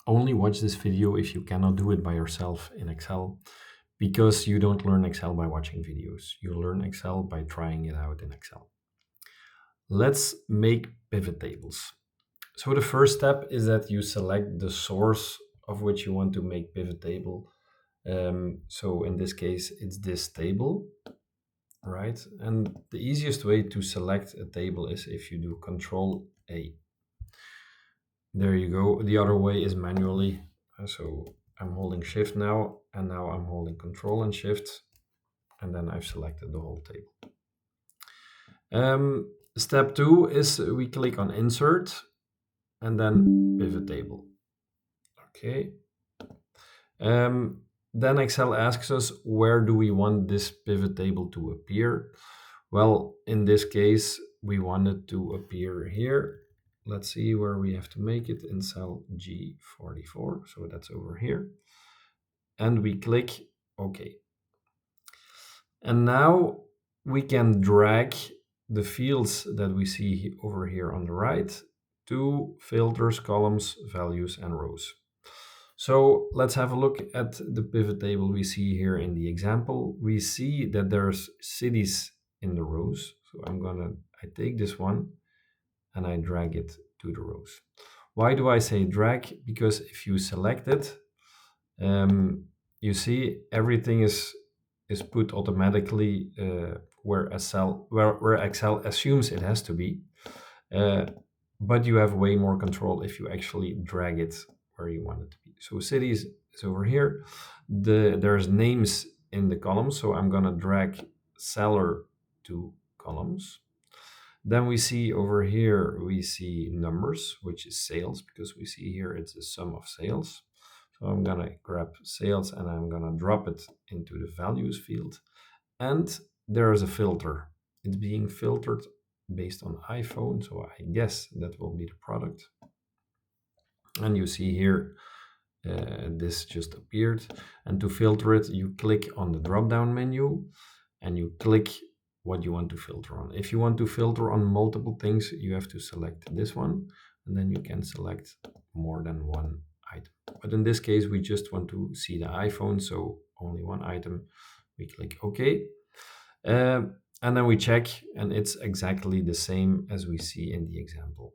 only watch this video if you cannot do it by yourself in Excel, because you don't learn Excel by watching videos. You learn Excel by trying it out in Excel. Let's make pivot tables. So the first step is that you select the source of which you want to make pivot table. So in this case, it's this table, right? And the easiest way to select a table is if you do Control A. There you go. The other way is manually. So I'm holding Shift now, and now I'm holding Control and Shift, and then I've selected the whole table. Step 2 is we click on Insert, and then Pivot Table. Okay. Then Excel asks us, where do we want this pivot table to appear? Well, in this case, we want it to appear here. Let's see where we have to make it, in cell G44. So that's over here. And we click OK. And now we can drag the fields that we see over here on the right to filters, columns, values, and rows. So let's have a look at the pivot table we see here in the example. We see that there's cities in the rows. So I take this one and I drag it to the rows. Why do I say drag? Because if you select it, you see everything is put automatically where Excel assumes it has to be. But you have way more control if you actually drag it where you want it to be. So cities is over here. There's names in the columns, so I'm gonna drag seller to columns. Then we see over here, we see numbers, which is sales, because we see here it's the sum of sales. So I'm gonna grab sales and I'm gonna drop it into the values field. And there is a filter. It's being filtered based on iPhone, so I guess that will be the product. And you see here, this just appeared. And to filter it, you click on the drop-down menu and you click what you want to filter on. If you want to filter on multiple things, you have to select this one, and then you can select more than one item. But in this case, we just want to see the iPhone, so only one item. We click OK. And then we check, and it's exactly the same as we see in the example.